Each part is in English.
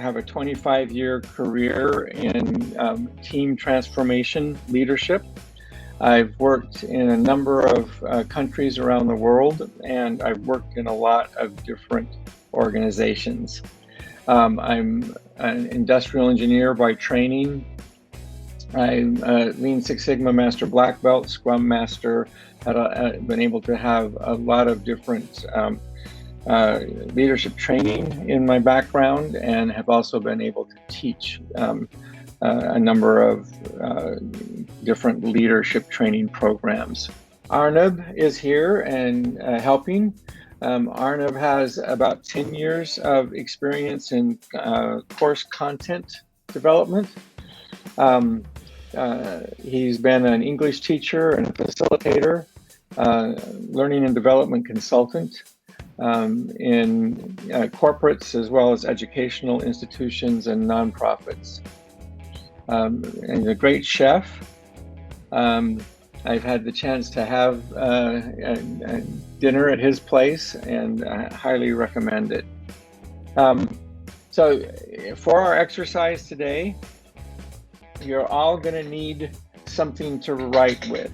have a 25-year career in team transformation leadership. I've worked in a number of countries around the world, and I've worked in a lot of different organizations. I'm an industrial engineer by training. I'm a Lean Six Sigma Master Black Belt, Scrum Master. I've been able to have a lot of different leadership training in my background, and have also been able to teach a number of different leadership training programs. Arnab is here and helping. Arnab has about 10 years of experience in course content development. He's been an English teacher and a facilitator, learning and development consultant in corporates as well as educational institutions and nonprofits. And he's a great chef. I've had the chance to have a dinner at his place, and I highly recommend it. So for our exercise today, you're all going to need something to write with.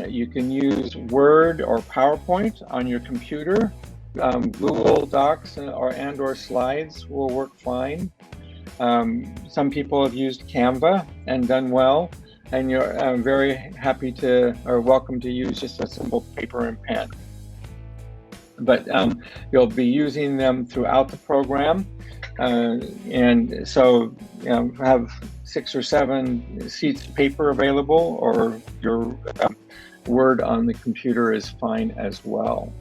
You can use Word or PowerPoint on your computer. Google Docs or Slides will work fine. Some people have used Canva and done well, and you're very happy to or welcome to use just a simple paper and pen. But you'll be using them throughout the program, and so have 6 or 7 sheets of paper available, or your Word on the computer is fine as well.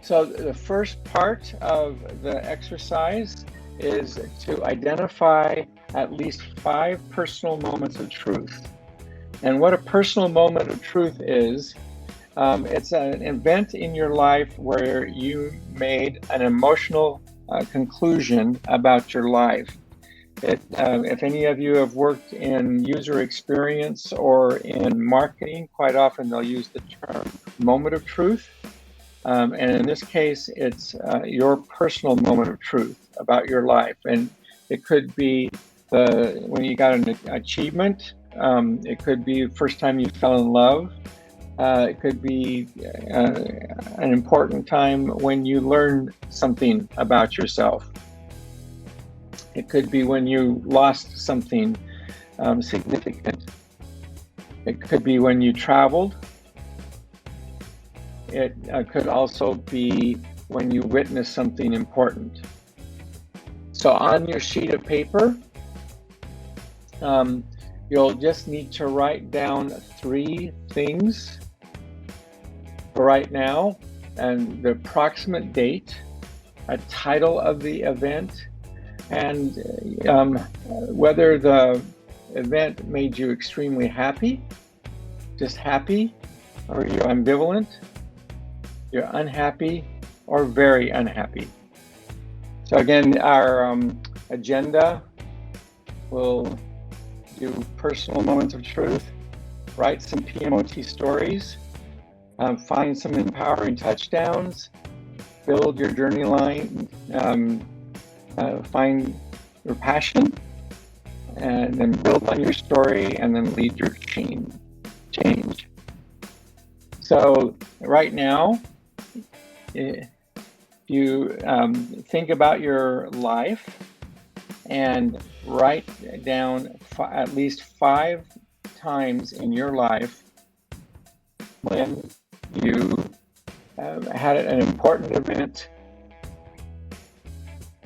So the first part of the exercise is to identify at least 5 personal moments of truth. And what a personal moment of truth is, it's an event in your life where you made an emotional conclusion about your life. If any of you have worked in user experience or in marketing, quite often they'll use the term moment of truth. And in this case, it's your personal moment of truth about your life. And it could be when you got an achievement. It could be the first time you fell in love. It could be an important time when you learned something about yourself. It could be when you lost something significant. It could be when you traveled. It could also be when you witnessed something important. So on your sheet of paper, you'll just need to write down 3 things for right now, and the approximate date, a title of the event, and whether the event made you extremely happy, just happy, or you're ambivalent, you're unhappy, or very unhappy. So again, our agenda will do personal moments of truth, write some PMOT stories, find some empowering touchdowns, build your journey line, find your passion, and then build on your story, and then lead your change. So right now, if you think about your life and write down at least 5 times in your life when you had an important event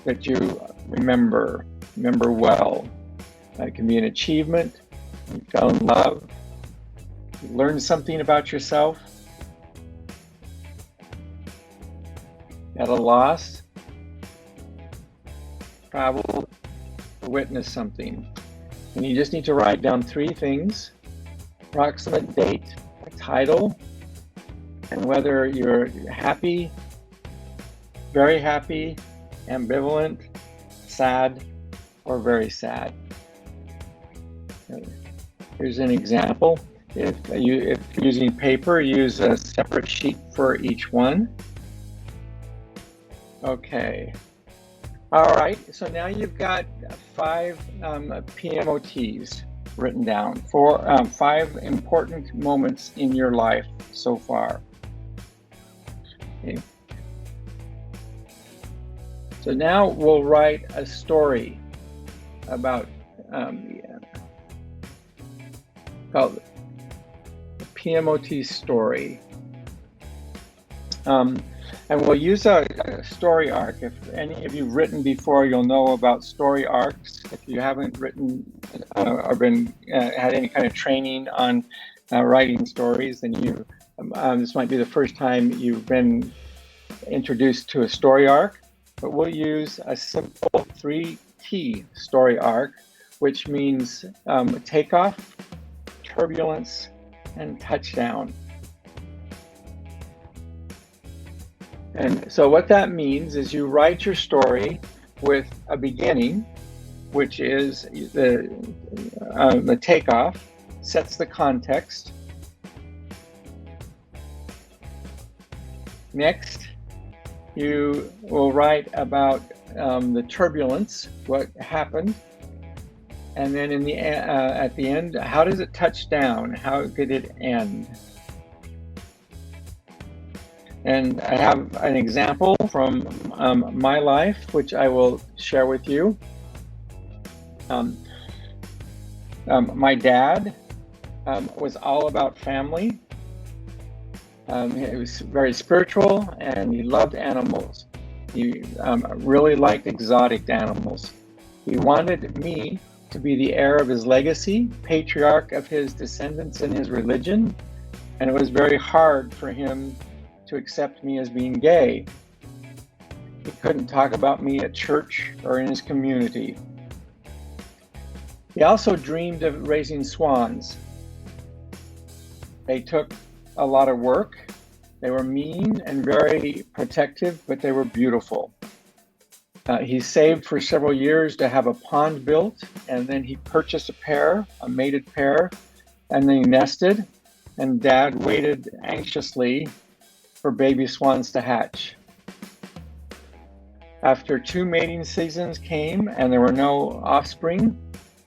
that you remember well. It can be an achievement, you fell in love, you learned something about yourself, you had a loss, traveled, witnessed something. And you just need to write down 3 things: approximate date, a title, and whether you're happy, very happy, ambivalent, sad, or very sad. Here's an example. If you're using paper, use a separate sheet for each one. Okay. All right, so now you've got 5 PMOTs written down for 5 important moments in your life so far. Okay. So now we'll write a story about called the PMOT story. And we'll use a story arc. If any of you've written before, you'll know about story arcs. If you haven't written or been had any kind of training on writing stories, then you this might be the first time you've been introduced to a story arc. But we'll use a simple 3T story arc, which means takeoff, turbulence, and touchdown. And so what that means is you write your story with a beginning, which is the takeoff, sets the context. Next, you will write about the turbulence, what happened. And then in the at the end, how does it touch down? How did it end? And I have an example from my life, which I will share with you. My dad was all about family. He was very spiritual and he loved animals. He really liked exotic animals. He wanted me to be the heir of his legacy, patriarch of his descendants and his religion, and it was very hard for him to accept me as being gay. He couldn't talk about me at church or in his community. He also dreamed of raising swans. They took a lot of work. They were mean and very protective, but they were beautiful. He saved for several years to have a pond built, and then he purchased a mated pair, and they nested, and Dad waited anxiously for baby swans to hatch. After 2 mating seasons came and there were no offspring,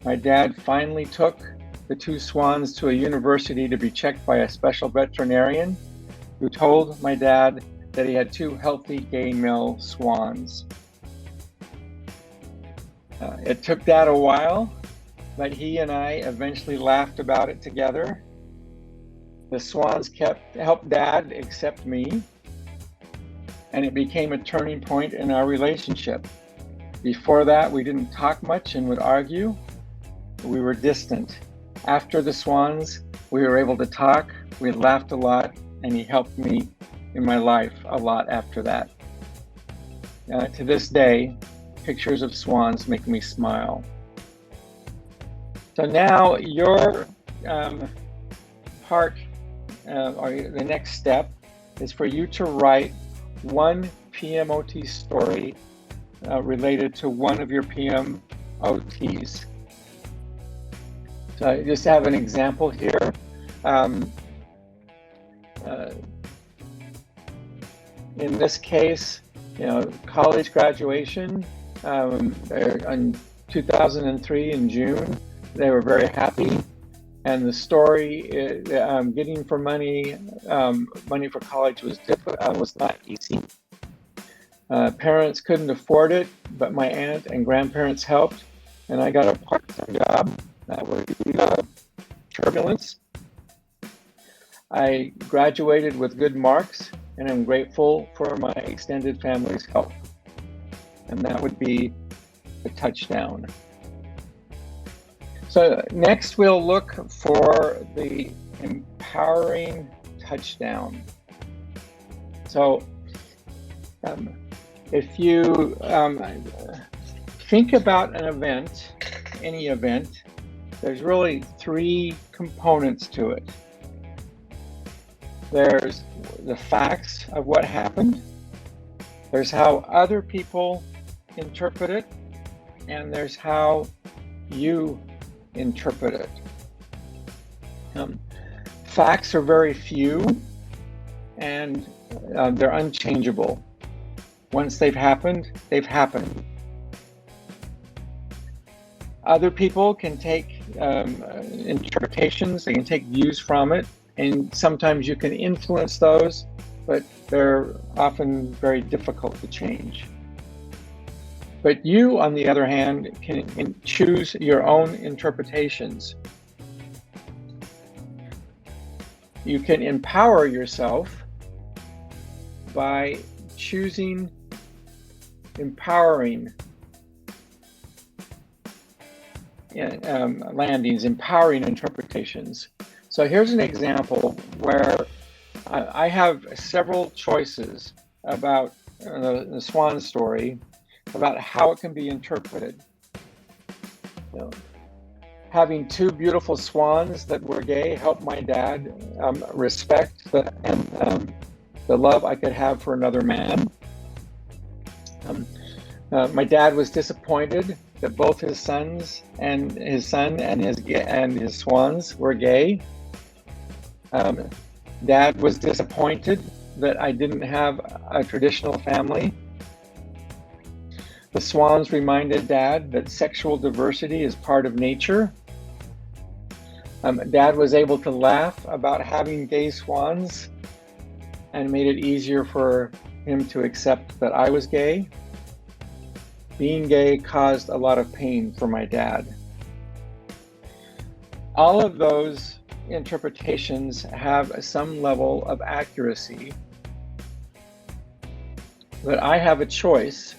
my dad finally took the 2 swans to a university to be checked by a special veterinarian who told my dad that he had 2 healthy gay male swans. It took Dad a while, but he and I eventually laughed about it together. The swans helped Dad accept me, and it became a turning point in our relationship. Before that, we didn't talk much and would argue. We were distant. After the swans, we were able to talk, we laughed a lot, and he helped me in my life a lot after that. To this day, pictures of swans make me smile. So now your part, or the next step, is for you to write one PMOT story related to one of your PMOTs. So I just have an example here. In this case, college graduation in 2003 in June, they were very happy. And the story, getting for money for college was not easy. Parents couldn't afford it, but my aunt and grandparents helped, and I got a part-time job. That was turbulence. I graduated with good marks, and I'm grateful for my extended family's help. And that would be the touchdown. So next we'll look for the empowering touchdown. So if you think about an event, any event, there's really 3 components to it. There's the facts of what happened, there's how other people interpret it, and there's how you interpret it. Facts are very few and they're unchangeable. Once they've happened, Other people can take interpretations, they can take views from it, and sometimes you can influence those, but they're often very difficult to change. But you, on the other hand, can choose your own interpretations. You can empower yourself by choosing empowering landings, empowering interpretations. So here's an example where I have several choices about the swan story, about how it can be interpreted. You know, having two beautiful swans that were gay helped my dad respect the love I could have for another man. My dad was disappointed that both his sons and his swans were gay. Dad was disappointed that I didn't have a traditional family. The swans reminded Dad that sexual diversity is part of nature. Dad was able to laugh about having gay swans and made it easier for him to accept that I was gay. Being gay caused a lot of pain for my dad. All of those interpretations have some level of accuracy, but I have a choice.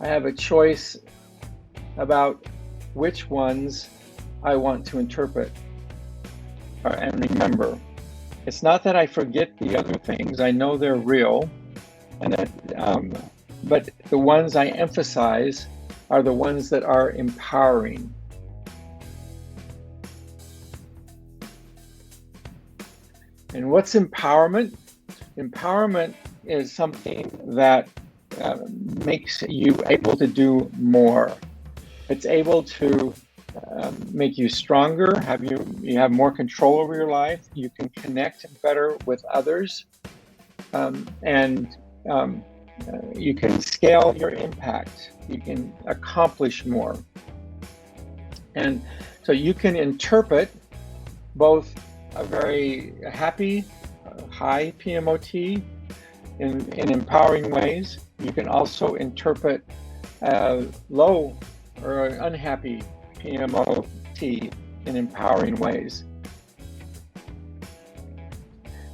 I have a choice about which ones I want to interpret and remember. It's not that I forget the other things. I know they're real, and that, but the ones I emphasize are the ones that are empowering. And what's empowerment? Empowerment is something that makes you able to do more. It's able to make you stronger, you have more control over your life, you can connect better with others, and you can scale your impact, you can accomplish more. And so you can interpret both a very happy, high PMOT in empowering ways. You can also interpret low or unhappy PMOT in empowering ways.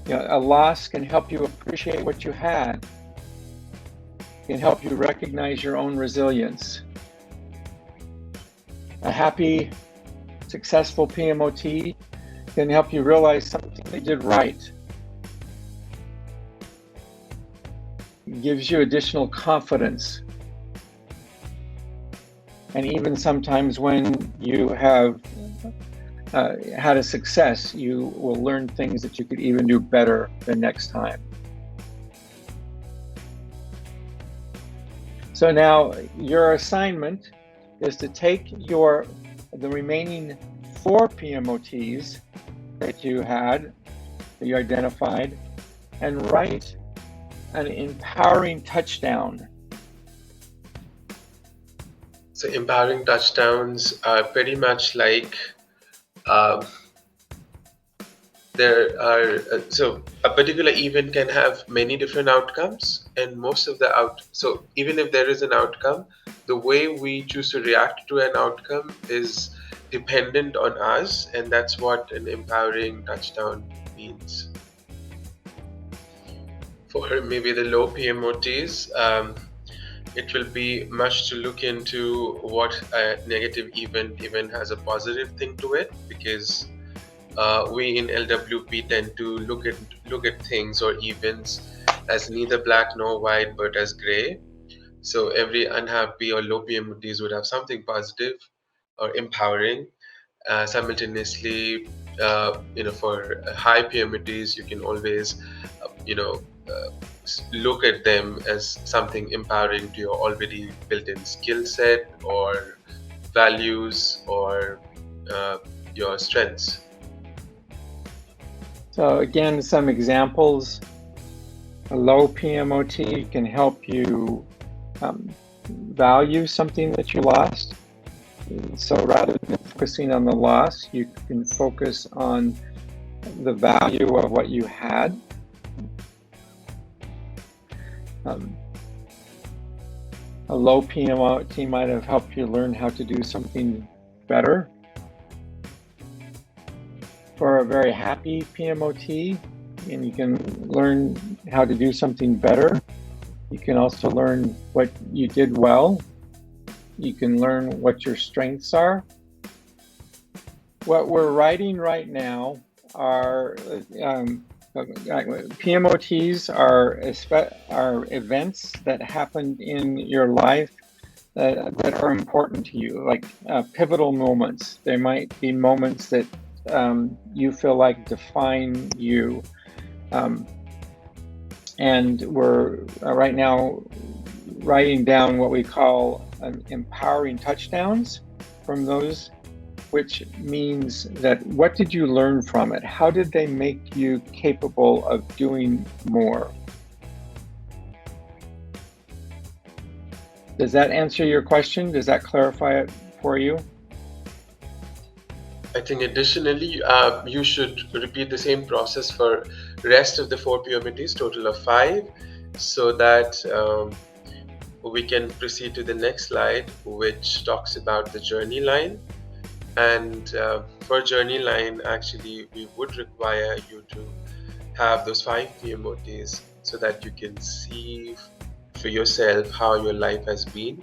You know, a loss can help you appreciate what you had. It can help you recognize your own resilience. A happy, successful PMOT can help you realize something they did right. It gives you additional confidence. And even sometimes when you have had a success, you will learn things that you could even do better the next time. So now your assignment is to take the remaining 4 PMOTs that you had, that you identified, and write an empowering touchdown. So empowering touchdowns are pretty much like so a particular event can have many different outcomes, and most of so even if there is an outcome, the way we choose to react to an outcome is dependent on us, and that's what an empowering touchdown means. For maybe the low PMOTs, it will be much to look into what a negative event even has a positive thing to it, because we in LWP tend to look at things or events as neither black nor white, but as gray. So every unhappy or low PMOTs would have something positive or empowering. Simultaneously, for high PMOTs, you can always, look at them as something empowering to your already built-in skill set or values or your strengths. So again, some examples. A low PMOT can help you value something that you lost. So rather than focusing on the loss, you can focus on the value of what you had. A low PMOT might have helped you learn how to do something better. For a very happy PMOT, and you can learn how to do something better. You can also learn what you did well. You can learn what your strengths are. What we're writing right now are PMOTs are events that happened in your life that are important to you, like pivotal moments. There might be moments that you feel like define you. And we're right now writing down what we call empowering touchdowns from those, which means that what did you learn from it? How did they make you capable of doing more? Does that answer your question? Does that clarify it for you? I think additionally, you should repeat the same process for rest of the 4 PMOTs, total of 5, so that we can proceed to the next slide, which talks about the journey line. And for journey line, actually, we would require you to have those 5 PMOTs so that you can see for yourself how your life has been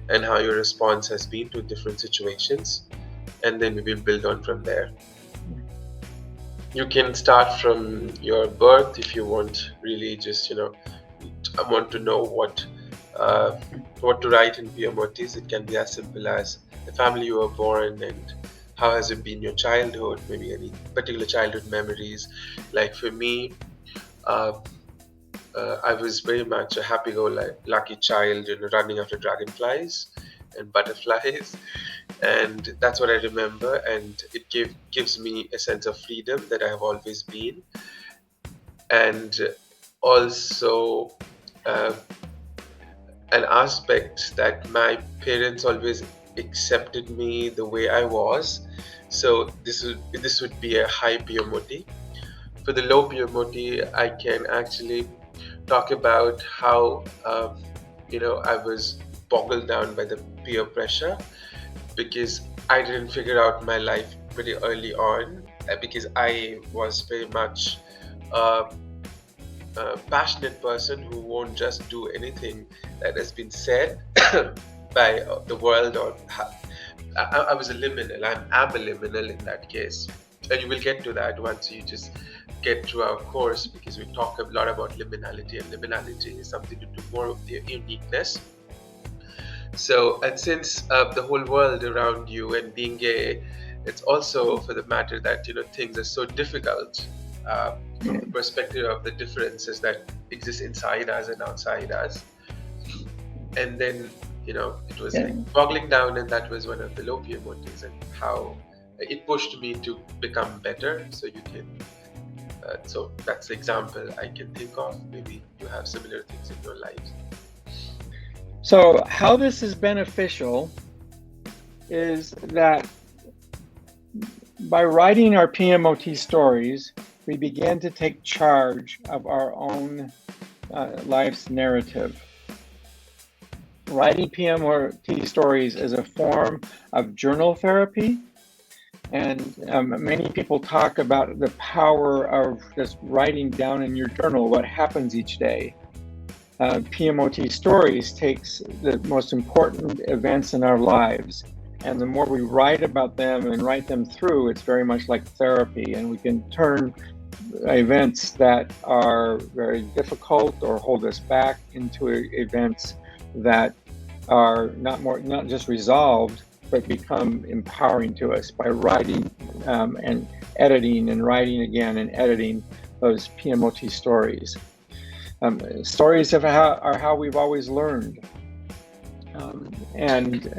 and how your response has been to different situations. And then we will build on from there. You can start from your birth if you want, really just, I want to know what to write in PMOTs. It can be as simple as the family you were born and how has it been your childhood, maybe any particular childhood memories. Like for me, I was very much a happy-go-lucky child, running after dragonflies and butterflies. And that's what I remember, and it gives me a sense of freedom that I have always been, and also an aspect that my parents always accepted me the way I was. So this would be a high PMOT. For the low PMOT, I can actually talk about how I was boggled down by the peer pressure, because I didn't figure out my life pretty early on, because I was very much a passionate person who won't just do anything that has been said by the world, or I was a liminal. I'm a liminal in that case, and you will get to that once you just get through our course, because we talk a lot about liminality, and liminality is something to do more of their uniqueness. So, and since the whole world around you and being gay, it's also for the matter that things are so difficult from the perspective of the differences that exist inside us and outside us. And then it was like boggling down, and that was one of the low PMOTs, and how it pushed me to become better. So you can so that's the example I can think of. Maybe you have similar things in your lives. So how this is beneficial is that by writing our PMOT stories, we begin to take charge of our own life's narrative. Writing PMOT stories is a form of journal therapy, and many people talk about the power of just writing down in your journal what happens each day. PMOT stories takes the most important events in our lives, and the more we write about them and write them through, it's very much like therapy, and we can turn events that are very difficult or hold us back into events that are not just resolved, but become empowering to us by writing and editing and writing again and editing those PMOT stories. Stories are how we've always learned, and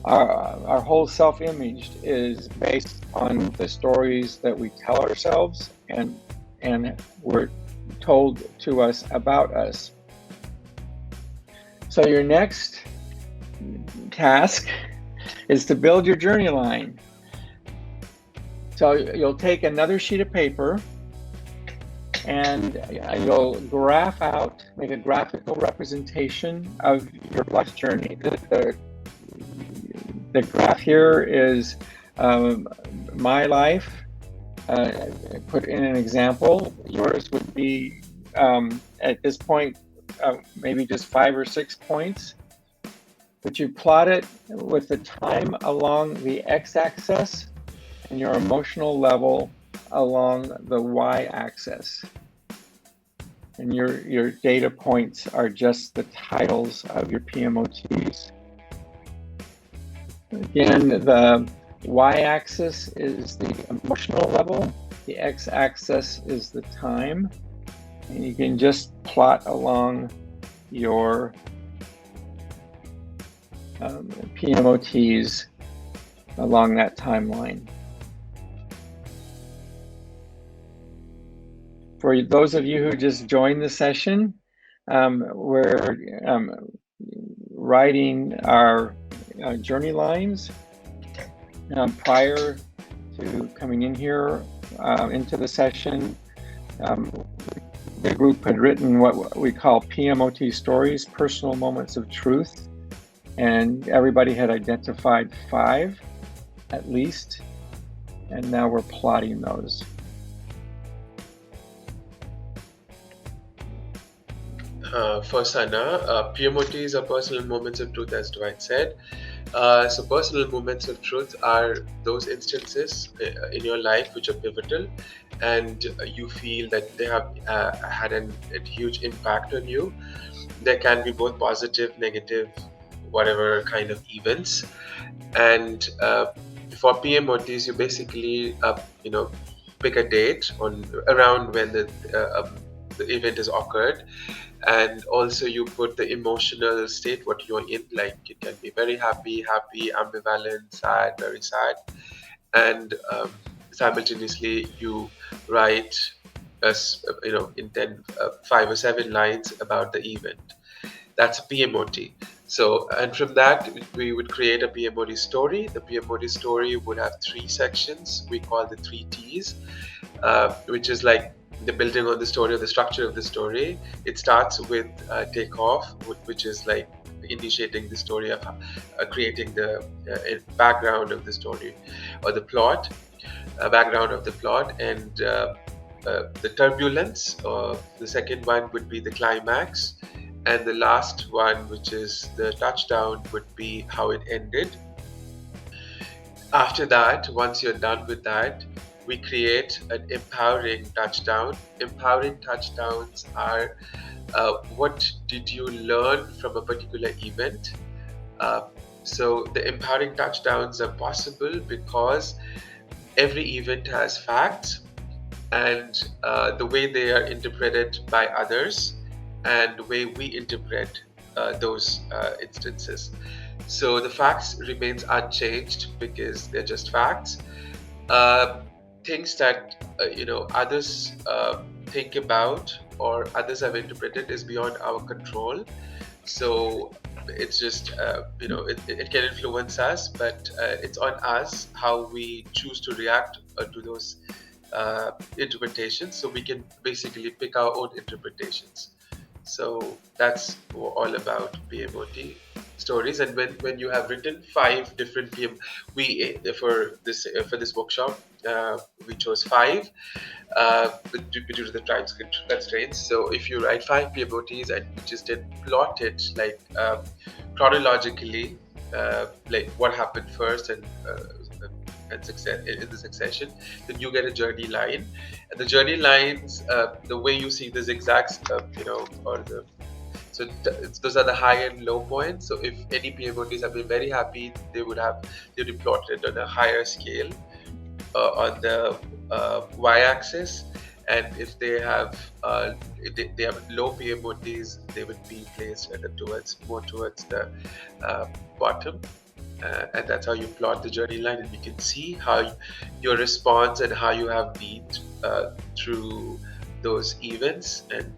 our whole self-image is based on the stories that we tell ourselves and were told to us about us. So your next task is to build your journey line. So you'll take another sheet of paper and you'll graph out, make a graphical representation of your life journey. The graph here is my life. Put in an example. Yours would be at this point maybe just 5 or 6 points, but you plot it with the time along the x-axis and your emotional level along the y-axis. And your data points are just the titles of your PMOTs. Again, the y-axis is the emotional level, the x-axis is the time, and you can just plot along your PMOTs along that timeline. For those of you who just joined the session, we're writing our journey lines. Prior to coming in here into the session, the group had written what we call PMOT stories, personal moments of truth, and everybody had identified 5 at least, and now we're plotting those. For Sana, PMOTs are personal moments of truth, as Dwight said. So personal moments of truth are those instances in your life which are pivotal, and you feel that they have had a huge impact on you. There can be both positive, negative, whatever kind of events. And for PMOTs, you basically pick a date on around when the event has occurred. And also you put the emotional state what you're in, like it can be very happy, ambivalent, sad, very sad, and simultaneously you write in 5 or 7 lines about the event. That's a PMOT. So, and from that we would create a PMOT story. The PMOT story would have 3 sections. We call the 3 T's, which is like the building of the story, or the structure of the story. It starts with takeoff, which is like initiating the story of creating the background of the story, or the plot, background of the plot, and the turbulence. The second one would be the climax, and the last one, which is the touchdown, would be how it ended. After that, once you're done with that, we create an empowering touchdown. Empowering touchdowns are what did you learn from a particular event? So the empowering touchdowns are possible because every event has facts, and the way they are interpreted by others, and the way we interpret those instances. So the facts remains unchanged because they're just facts. Things that others think about or others have interpreted is beyond our control. So it's just it can influence us, but it's on us how we choose to react to those interpretations. So we can basically pick our own interpretations. So that's all about PMOT stories. And when you have written 5 different for this workshop, we chose 5 due to the time constraints. So if you write 5 PMOTs and you just did plot it like chronologically, like what happened first and success in the succession, then you get a journey line. And the journey lines, the way you see the zigzags, those are the high and low points. So if any PMOTs have been very happy, they would be plotted on a higher scale on the y-axis, and if they have they have low PMOTs, they would be placed more towards the bottom. And that's how you plot the journey line, and you can see how your response and how you have been through those events and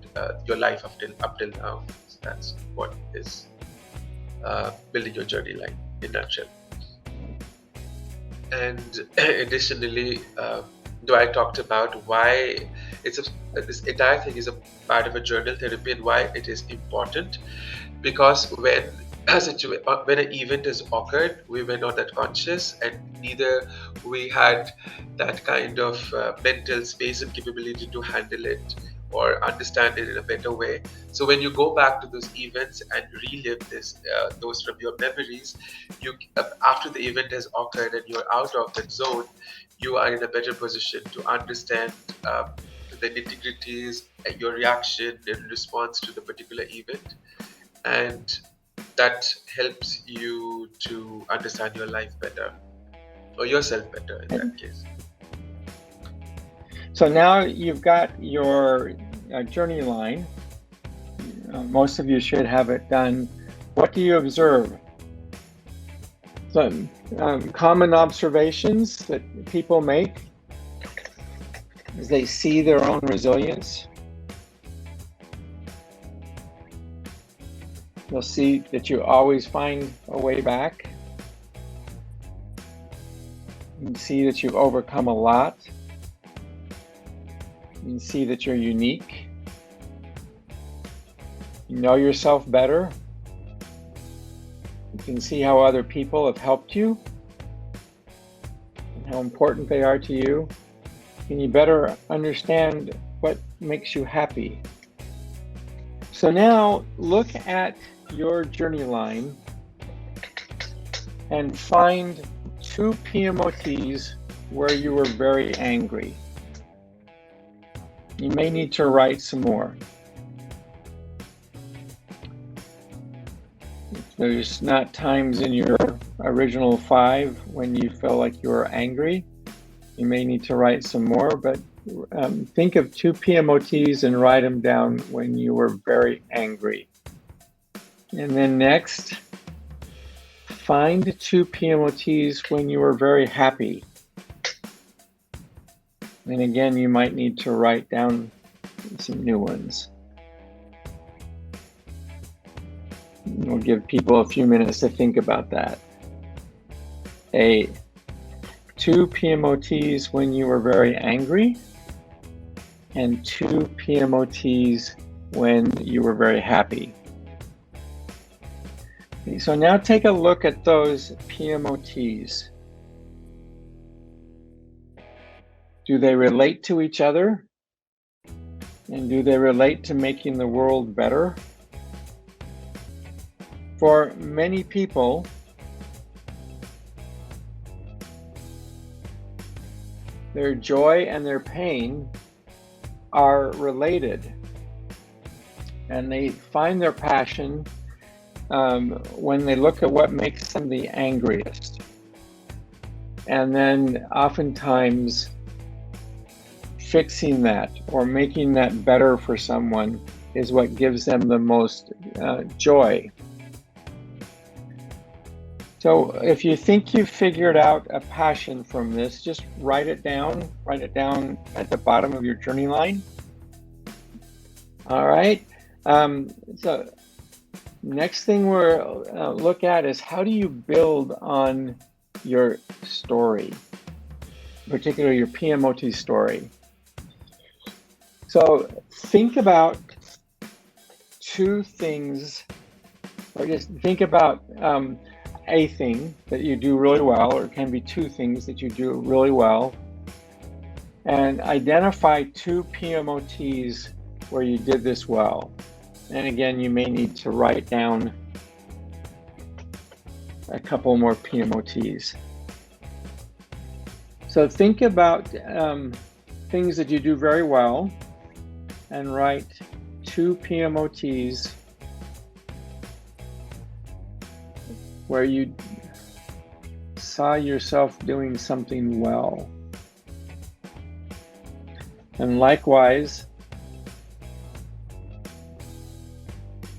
your life up till now. So that's what is building your journey line in a nutshell. And additionally, Dwight talked about why this entire thing is a part of a journal therapy and why it is important. Because when an event has occurred, we were not that conscious, and neither we had that kind of mental space and capability to handle it or understand it in a better way. So when you go back to those events and relive those from your memories, you after the event has occurred and you're out of that zone, you are in a better position to understand the nitty-gritties and your reaction in response to the particular event, and that helps you to understand your life better or yourself better in that case. So now you've got your journey line. Most of you should have it done. What do you observe? Some common observations that people make as they see their own resilience. You'll see that you always find a way back. You can see that you've overcome a lot. You can see that you're unique. You know yourself better. You can see how other people have helped you and how important they are to you. And you better understand what makes you happy. So now look at your journey line and find 2 PMOTs where you were very angry. You may need to write some more. If there's not times in your original 5 when you feel like you were angry, you may need to write some more, but think of 2 PMOTs and write them down when you were very angry. And then next, find 2 PMOTs when you were very happy. And again, you might need to write down some new ones. We'll give people a few minutes to think about that. 2 PMOTs when you were very angry, and 2 PMOTs when you were very happy. Okay, so now take a look at those PMOTs. Do they relate to each other? And do they relate to making the world better? For many people, their joy and their pain are related, and they find their passion when they look at what makes them the angriest. And then oftentimes fixing that or making that better for someone is what gives them the most joy. So if you think you've figured out a passion from this, just write it down at the bottom of your journey line. All right. So next thing we'll look at is how do you build on your story, particularly your PMOT story. So think about 2 things, or just think about a thing that you do really well, or it can be 2 things that you do really well, and identify 2 PMOTs where you did this well. And again, you may need to write down a couple more PMOTs. So think about things that you do very well and write 2 PMOTs where you saw yourself doing something well. And likewise,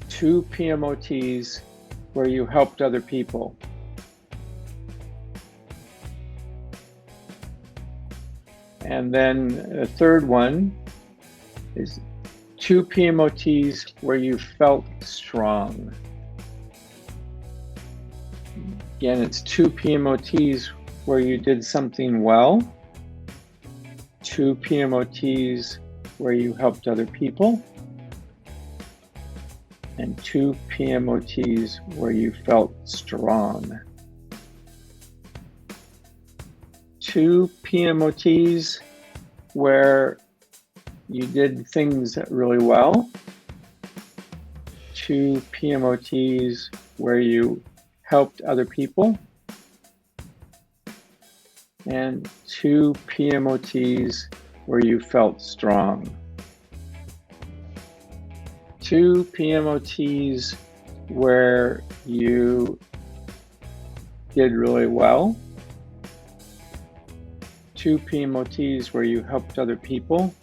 2 PMOTs where you helped other people. And then the third one is 2 PMOTs where you felt strong. Again, it's 2 PMOTs where you did something well, 2 PMOTs where you helped other people, and 2 PMOTs where you felt strong. 2 PMOTs where you did things really well, 2 PMOTs where you helped other people, and 2 PMOTs where you felt strong. 2 PMOTs where you did really well, 2 PMOTs where you helped other people,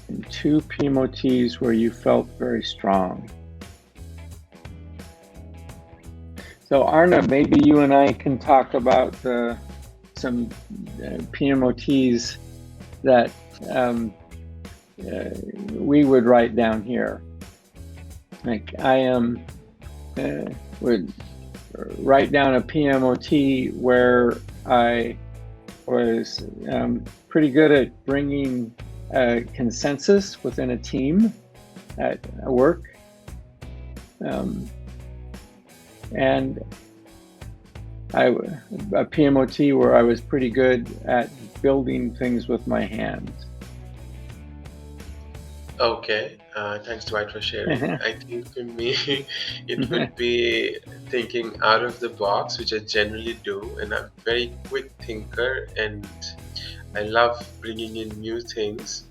and 2 PMOTs where you felt very strong. So Arna, maybe you and I can talk about some PMOTs that we would write down here. Like I would write down a PMOT where I was pretty good at bringing consensus within a team at work. And a PMOT where I was pretty good at building things with my hands. Okay, thanks Dwight for sharing. I think for me, it would be thinking out of the box, which I generally do, and I'm a very quick thinker, and I love bringing in new things.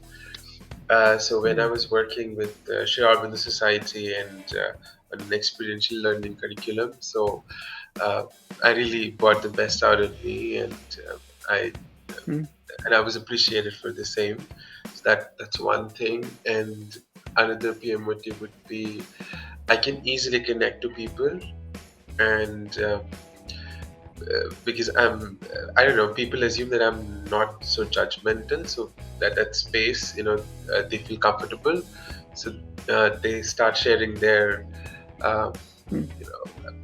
So when I was working with Sri Aurobindo Society and on an experiential learning curriculum, so I really brought the best out of me, and I was appreciated for the same. So that's one thing. And another PMOT would be I can easily connect to people, and because I don't know, people assume that I'm not so judgmental, so that space, they feel comfortable, so they start sharing their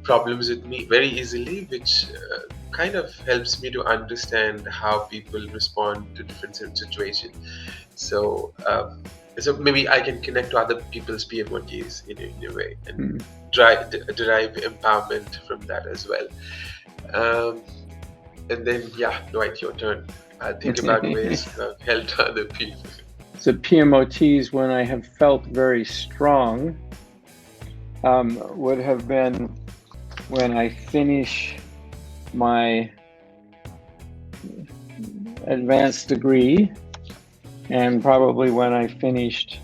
problems with me very easily, which kind of helps me to understand how people respond to different situations. So maybe I can connect to other people's PMOTs in a way, and derive empowerment from that as well. And then, Dwight, your turn. Think about ways to help other people. So PMOTs when I have felt very strong would have been when I finish my advanced degree, and probably when I finished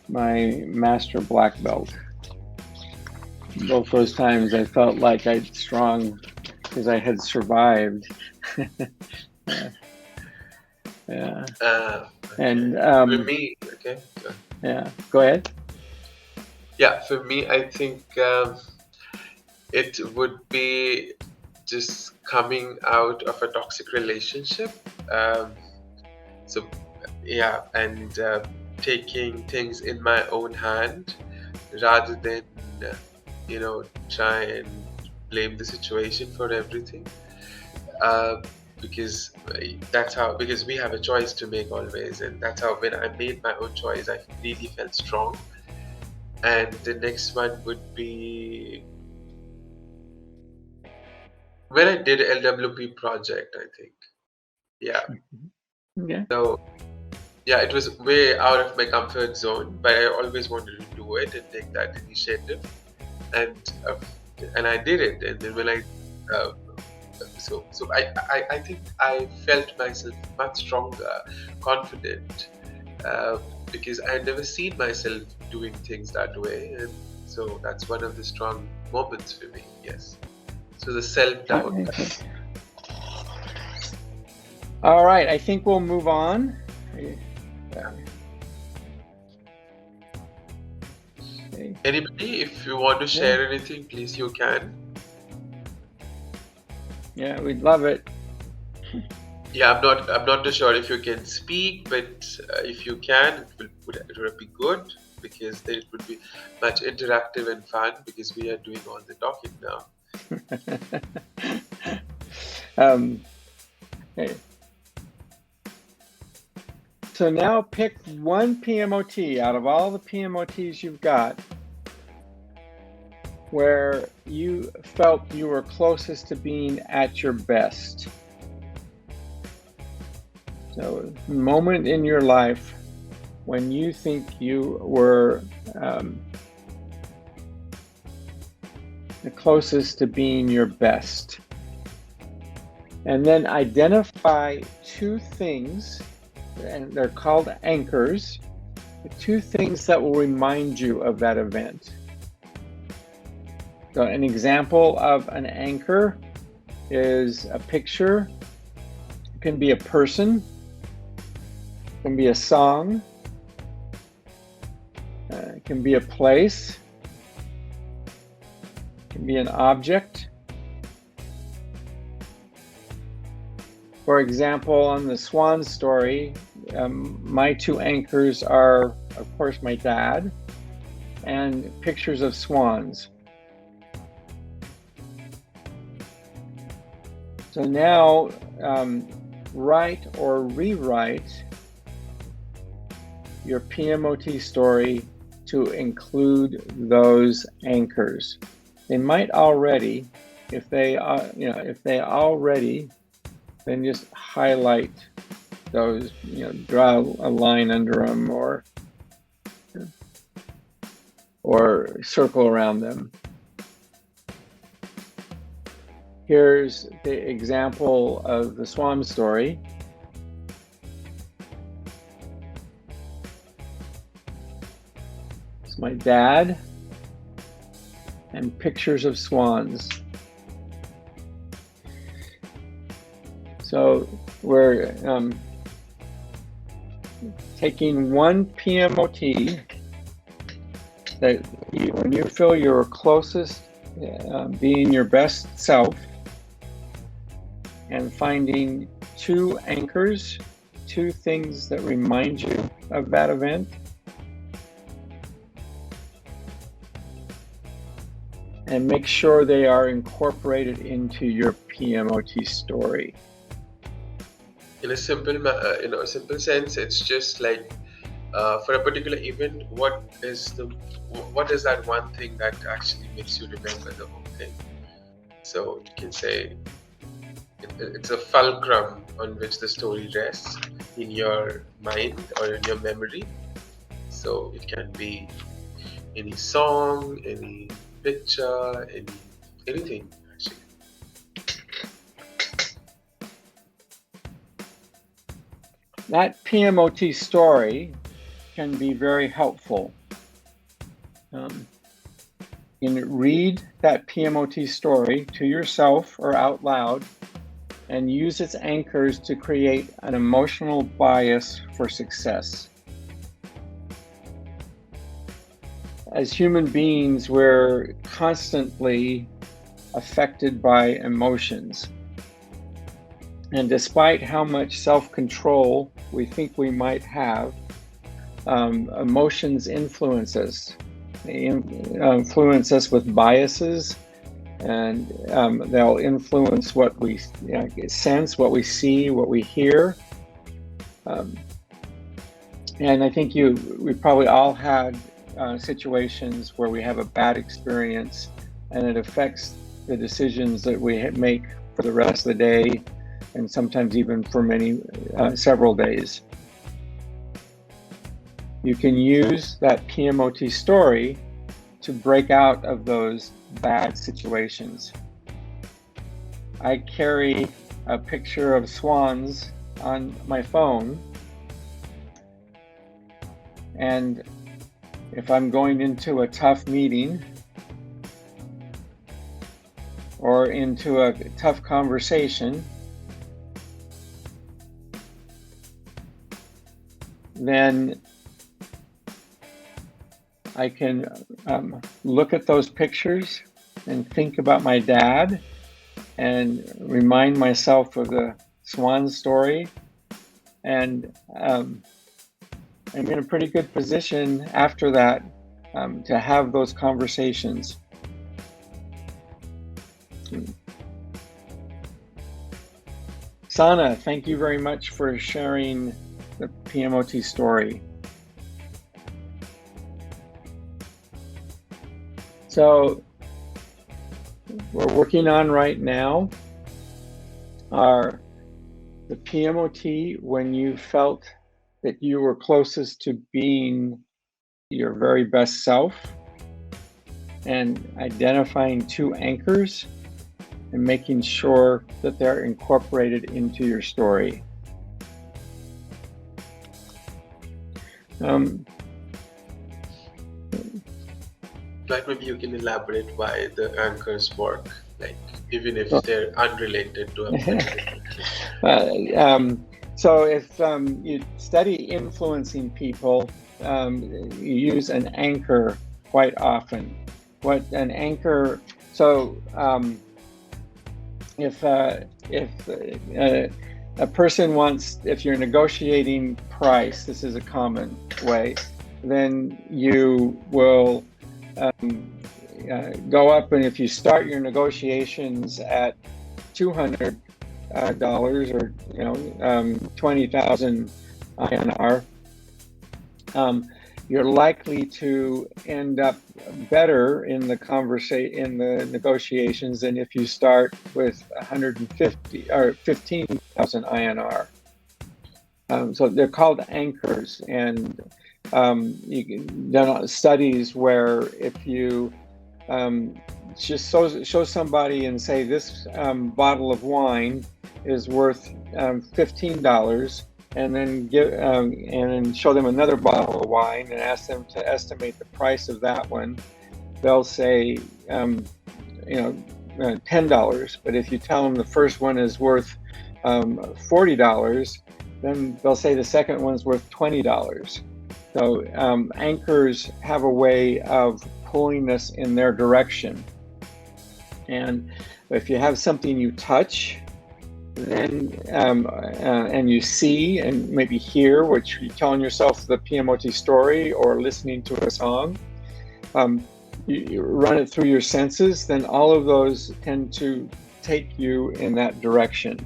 my master black belt. Both those times I felt like I'd strong because I had survived. Yeah. And for me, okay. Yeah, go ahead. Yeah, for me, I think it would be just coming out of a toxic relationship. And taking things in my own hand rather than try and blame the situation for everything. Because we have a choice to make always, and that's how when I made my own choice, I really felt strong. And the next one would be when I did LWP project, I think. Yeah. Okay. So it was way out of my comfort zone, but I always wanted to do it and take that initiative, and I did it. And then when I I think I felt myself much stronger, confident, because I had never seen myself doing things that way, and so that's one of the strong moments for me. Yes. So the self-doubt. Okay. All right, I think we'll move on. Okay. Anybody, if you want to share anything, please you can. Yeah, we'd love it. Yeah, I'm not too sure if you can speak, but if you can, it would be good, because then it would be much interactive and fun, because we are doing all the talking now. Okay. So now pick one PMOT out of all the PMOTs you've got where you felt you were closest to being at your best. So, moment in your life when you think you were the closest to being your best. And then identify two things, and they're called anchors, the two things that will remind you of that event. So an example of an anchor is a picture. It can be a person, it can be a song, it can be a place, it can be an object. For example, on the swan story, my two anchors are, of course, my dad and pictures of swans. So now, write or rewrite your PMOT story to include those anchors. They might already, if they already, then just highlight those, draw a line under them or circle around them. Here's the example of the swan story. It's my dad and pictures of swans. So we're taking one PMOT that when you feel you're closest being your best self, and finding two anchors, two things that remind you of that event. And make sure they are incorporated into your PMOT story. In a simple sense, it's just like for a particular event, what is that one thing that actually makes you remember the whole thing? So you can say it's a fulcrum on which the story rests in your mind or in your memory. So it can be any song, any picture, anything actually. That PMOT story can be very helpful. You can read that PMOT story to yourself or out loud and use its anchors to create an emotional bias for success. As human beings, we're constantly affected by emotions. And despite how much self-control we think we might have, emotions influence us. They influence us with biases, and they'll influence what we sense, what we see, what we hear. And I think we probably all had situations where we have a bad experience and it affects the decisions that we make for the rest of the day, and sometimes even for several days. You can use that PMOT story to break out of those bad situations. I carry a picture of swans on my phone, and if I'm going into a tough meeting or into a tough conversation, then I can look at those pictures and think about my dad and remind myself of the swan story, and I'm in a pretty good position after that to have those conversations. Sana, thank you very much for sharing the PMOT story. So we're working on right now are the PMOT when you felt that you were closest to being your very best self, and identifying 2 anchors and making sure that they're incorporated into your story. Like maybe you can elaborate why the anchors work, like even if they're unrelated to a so if you study influencing people, you use an anchor quite often. What an anchor, so if a person wants, if you're negotiating price, this is a common way, then you will go up, and if you start your negotiations at $200 or 20,000 INR, you're likely to end up better in the negotiations than if you start with 150 or 15,000 INR. So they're called anchors, and done studies where if you just show somebody and say this bottle of wine is worth $15, and then show them another bottle of wine and ask them to estimate the price of that one, they'll say $10. But if you tell them the first one is worth $40, then they'll say the second one's worth $20. So anchors have a way of pulling us in their direction. And if you have something you touch, then and you see and maybe hear, which you're telling yourself the PMOT story or listening to a song, you run it through your senses, then all of those tend to take you in that direction,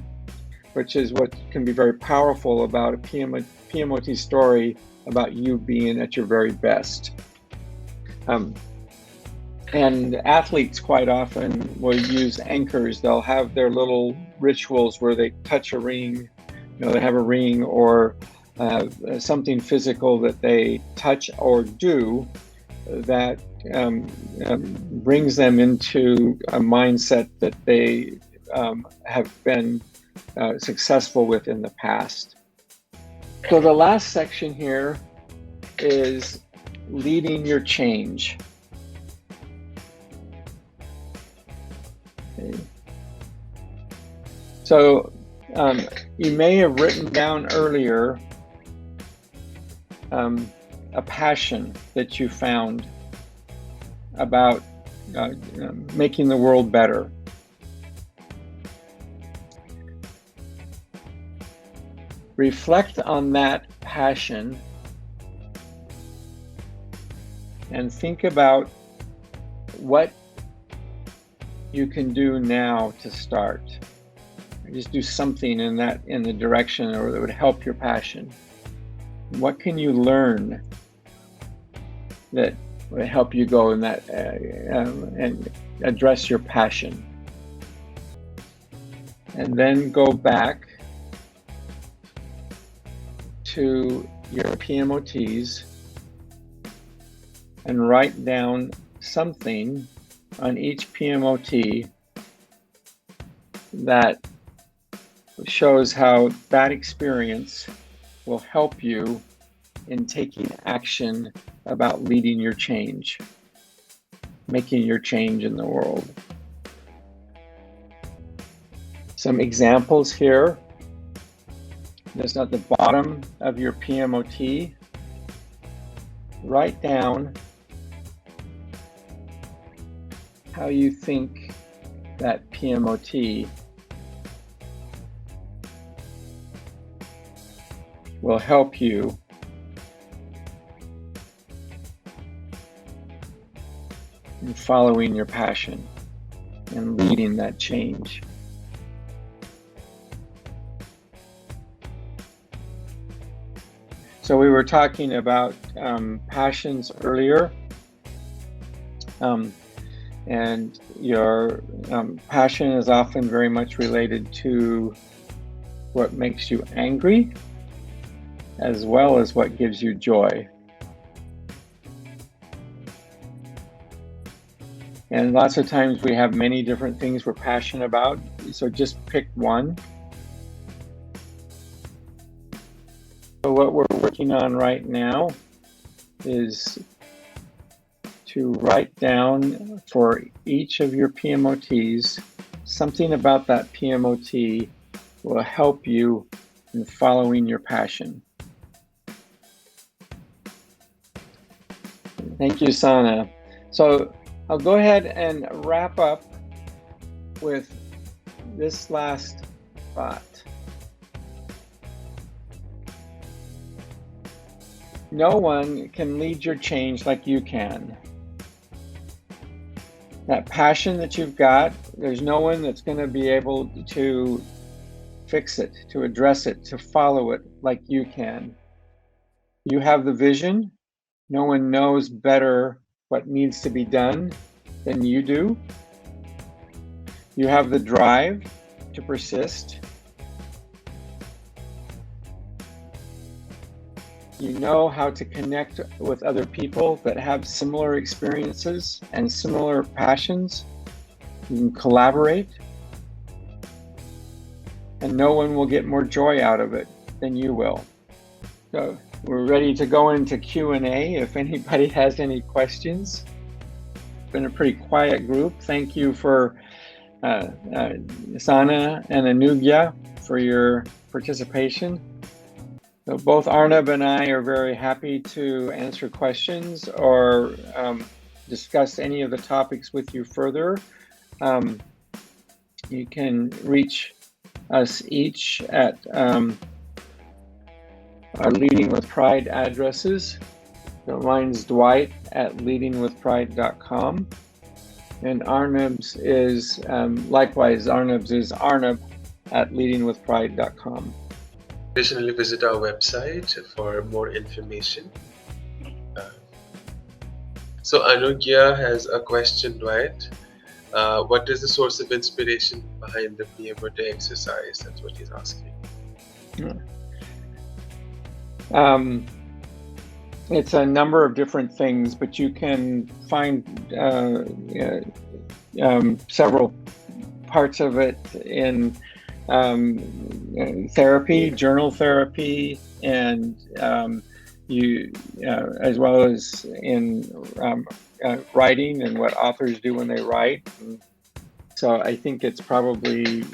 which is what can be very powerful about a PMOT story about you being at your very best. And athletes quite often will use anchors. They'll have their little rituals where they touch a ring, they have a ring or something physical that they touch or do that brings them into a mindset that they have been successful with in the past. So the last section here is leading your change. Okay. So you may have written down earlier a passion that you found about making the world better. Reflect on that passion and think about what you can do now to start. Just do something in the direction or that would help your passion. What can you learn that would help you go in that and address your passion? And then go back to your PMOTs and write down something on each PMOT that shows how that experience will help you in taking action about leading your change, making your change in the world. Some examples here. Just at the bottom of your PMOT, write down how you think that PMOT will help you in following your passion and leading that change. So we were talking about passions earlier, and your passion is often very much related to what makes you angry, as well as what gives you joy. And lots of times we have many different things we're passionate about, so just pick one. So what we're working on right now is to write down for each of your PMOTs something about that PMOT will help you in following your passion. Thank you, Sana. So I'll go ahead and wrap up with this last thought. No one can lead your change like you can. That passion that you've got, there's no one that's going to be able to fix it, to address it, to follow it like you can. You have the vision. No one knows better what needs to be done than you do. You have the drive to persist. You know how to connect with other people that have similar experiences and similar passions. You can collaborate. And no one will get more joy out of it than you will. So we're ready to go into Q&A if anybody has any questions. It's been a pretty quiet group. Thank you for Sana and Anugya for your participation. So both Arnab and I are very happy to answer questions or discuss any of the topics with you further. You can reach us each at our Leading with Pride addresses. So mine's Dwight at leadingwithpride.com. And Arnab's is, likewise, Arnab's is Arnab at leadingwithpride.com. Additionally, visit our website for more information. So Anugya has a question, Dwight. What is the source of inspiration behind the PMOT exercise? That's what he's asking. It's a number of different things, but you can find several parts of it in therapy, journal therapy, and as well as in writing and what authors do when they write. And so I think it's probably,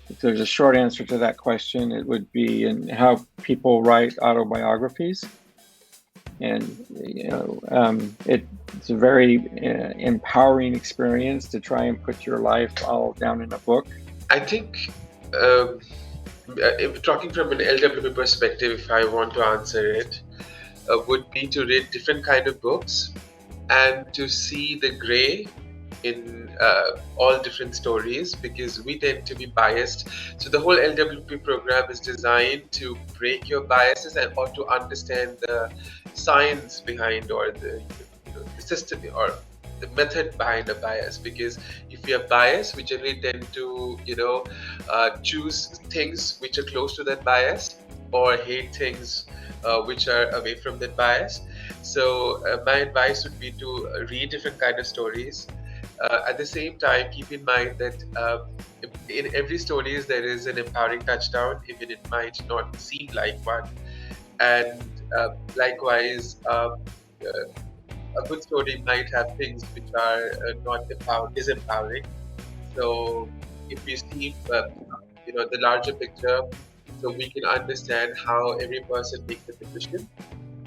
if there's a short answer to that question, it would be in how people write autobiographies. And it's a very empowering experience to try and put your life all down in a book. I think, if talking from an LWP perspective, if I want to answer it, would be to read different kind of books and to see the gray in all different stories, because we tend to be biased. So the whole LWP program is designed to break your biases and or to understand the science behind or the system or the method behind a bias. Because if we are biased, we generally tend to choose things which are close to that bias or hate things which are away from that bias. So my advice would be to read different kind of stories. At the same time, keep in mind that in every story there is an empowering touchdown, even it might not seem like one. And likewise, a good story might have things which are not empowering. So if we see the larger picture, so we can understand how every person makes a decision,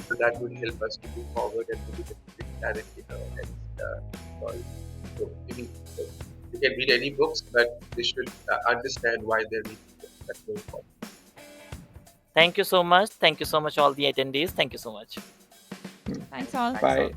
so that would help us to move forward and to get clarity in our story. So we can read any books, but they should understand why they're reading books. That's very important. Thank you so much. Thank you so much, all the attendees. Thank you so much. Thanks all. Bye.